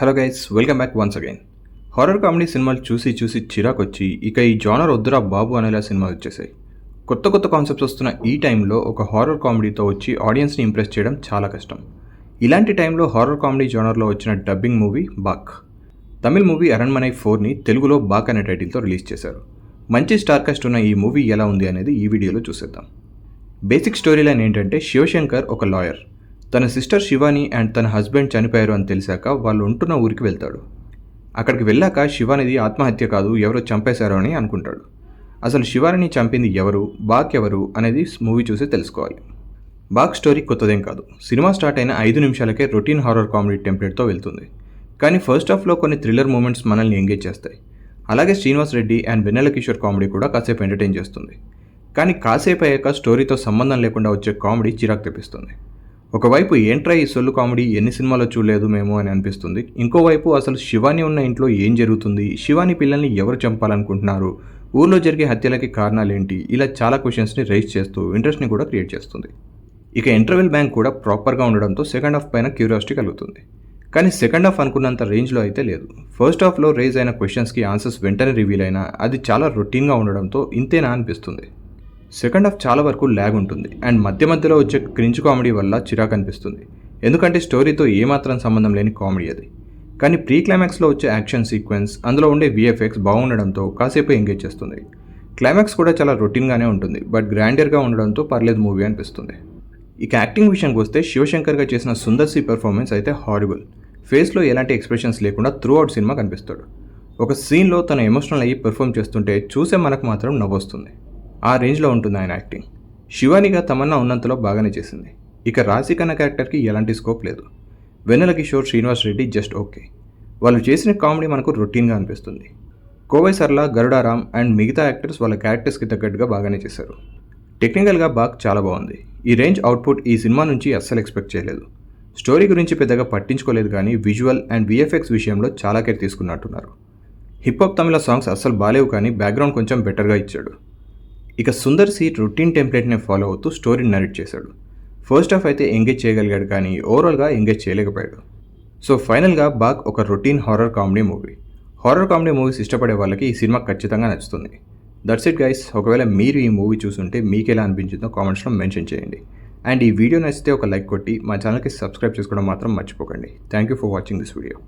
Hello guys, welcome back once again. Horror comedy సినిమాలు చూసి చూసి చిరాకొచ్చి ఇక ఈ జానర్ వద్దురా బాబు అనేలా సినిమాలు వచ్చేసాయి. కొత్త కొత్త కాన్సెప్ట్స్ వస్తున్న ఈ టైంలో ఒక హారర్ కామెడీతో వచ్చి ఆడియన్స్ని ఇంప్రెస్ చేయడం చాలా కష్టం. ఇలాంటి టైంలో హారర్ కామెడీ జానర్లో వచ్చిన dubbing movie Baak. Tamil movie Aranmanai 4ని తెలుగులో బాక్ అనే టైటిల్తో రిలీజ్ చేశారు. మంచి స్టార్ కాస్ట్ ఉన్న ఈ మూవీ ఎలా ఉంది అనేది ఈ వీడియోలో చూసేద్దాం. బేసిక్ స్టోరీ లైన్ ఏంటంటే, శివశంకర్ ఒక లాయర్. తన సిస్టర్ శివాని అండ్ తన హస్బెండ్ చనిపోయారు అని తెలిసాక వాళ్ళు ఉంటున్న ఊరికి వెళ్తాడు. అక్కడికి వెళ్ళాక శివానిది ఆత్మహత్య కాదు, ఎవరో చంపేశారో అని అనుకుంటాడు. అసలు శివానిని చంపింది ఎవరు, బాక్ ఎవరు అనేది మూవీ చూసి తెలుసుకోవాలి. బాక్ స్టోరీ కొత్తదేం కాదు. సినిమా స్టార్ట్ అయిన 5 నిమిషాలకే రొటీన్ హారర్ కామెడీ టెంప్లెట్తో వెళ్తుంది. కానీ ఫస్ట్ హాఫ్లో కొన్ని థ్రిల్లర్ మూమెంట్స్ మనల్ని ఎంగేజ్ చేస్తాయి. అలాగే Srinivas Reddy and Vennela Kishore comedy కూడా కాసేపు ఎంటర్టైన్ చేస్తుంది. కానీ కాసేపు అయ్యాక స్టోరీతో సంబంధం లేకుండా వచ్చే కామెడీ చిరాకు తెప్పిస్తుంది. ఒకవైపు ఏంట్రా ఈ సొల్లు కామెడీ, ఎన్ని సినిమాలో చూడలేదు మేము అని అనిపిస్తుంది. ఇంకోవైపు అసలు శివాని ఉన్న ఇంట్లో ఏం జరుగుతుంది, శివాని పిల్లల్ని ఎవరు చంపాలనుకుంటున్నారు, ఊర్లో జరిగే హత్యలకి కారణాలేంటి, ఇలా చాలా క్వశ్చన్స్ని రైజ్ చేస్తూ ఇంట్రెస్ట్ని కూడా క్రియేట్ చేస్తుంది. ఇక ఇంటర్వెల్ బ్యాంక్ కూడా ప్రాపర్గా ఉండడంతో సెకండ్ హాఫ్ పైన క్యూరియాసిటీ కలుగుతుంది. కానీ సెకండ్ హాఫ్ అనుకున్నంత రేంజ్లో అయితే లేదు. ఫస్ట్ హాఫ్లో రైజ్ అయిన క్వశ్చన్స్కి ఆన్సర్స్ వెంటనే రివీల్ అయినా అది చాలా రొటీన్గా ఉండడంతో ఇంతేనా అనిపిస్తుంది. సెకండ్ హాఫ్ చాలా వరకు ల్యాగ్ ఉంటుంది అండ్ మధ్య మధ్యలో వచ్చే క్రింజ్ కామెడీ వల్ల చిరాకు అనిపిస్తుంది. ఎందుకంటే స్టోరీతో ఏమాత్రం సంబంధం లేని కామెడీ అది. కానీ ప్రీ క్లైమాక్స్లో వచ్చే యాక్షన్ సీక్వెన్స్, అందులో ఉండే VFX బాగుండడంతో కాసేపు ఎంగేజ్ చేస్తుంది. క్లైమాక్స్ కూడా చాలా రొటీన్గానే ఉంటుంది, బట్ గ్రాండియర్గా ఉండడంతో పర్లేదు మూవీ అనిపిస్తుంది. ఇక యాక్టింగ్ విషయానికి వస్తే శివశంకర్గా చేసిన సుందర్ సి పెర్ఫార్మెన్స్ అయితే హారిబుల్. ఫేస్లో ఎలాంటి ఎక్స్ప్రెషన్స్ లేకుండా త్రూ అవుట్ సినిమా కనిపిస్తాడు. ఒక సీన్లో తను ఎమోషనల్ అయ్యి పెర్ఫార్మ్ చేస్తుంటే చూసే మనకు మాత్రం నవ్వొస్తుంది. ఆ రేంజ్లో ఉంటుంది ఆయన యాక్టింగ్. శివానిగా తమన్నా ఉన్నంతలో బాగానే చేసింది. ఇక రాశి కన్న క్యారెక్టర్కి ఎలాంటి స్కోప్ లేదు. వెన్నెల కిషోర్, శ్రీనివాస్ రెడ్డి జస్ట్ ఓకే. వాళ్ళు చేసిన కామెడీ మనకు రొటీన్గా అనిపిస్తుంది. కోవై సర్లా, గరుడారామ్ అండ్ మిగతా యాక్టర్స్ వాళ్ళ క్యారెక్టర్స్కి తగ్గట్టుగా బాగానే చేశారు. టెక్నికల్గా బాక్ చాలా బాగుంది. ఈ రేంజ్ అవుట్పుట్ ఈ సినిమా నుంచి అస్సలు ఎక్స్పెక్ట్ చేయలేదు. స్టోరీ గురించి పెద్దగా పట్టించుకోలేదు, కానీ విజువల్ అండ్ VFX విషయంలో చాలా కేర్ తీసుకున్నట్టున్నారు. హిప్ హాప్ తమిళ సాంగ్స్ అస్సలు బాలేవు, కానీ బ్యాక్గ్రౌండ్ కొంచెం బెటర్గా ఇచ్చాడు. ఇక సుందర్ సి రొటీన్ టెంప్లెట్ని ఫాలో అవుతూ స్టోరీని నరేట్ చేశాడు. ఫస్ట్ హాఫ్ అయితే ఎంగేజ్ చేయగలిగాడు, కానీ ఓవరాల్గా ఎంగేజ్ చేయలేకపోయాడు. సో ఫైనల్గా బాక్ ఒక routine horror comedy movie. Horror comedy movies ఇష్టపడే వాళ్ళకి ఈ సినిమా ఖచ్చితంగా నచ్చుతుంది. That's it guys. ఒకవేళ మీరు ఈ మూవీ చూస్తుంటే మీకు ఎలా అనిపించిందో కామెంట్స్లో మెన్షన్ చేయండి. అండ్ ఈ వీడియో నచ్చితే ఒక లైక్ కొట్టి మా ఛానల్కి సబ్స్క్రైబ్ చేసుకోవడం మాత్రం మర్చిపోకండి. Thank you for watching this video.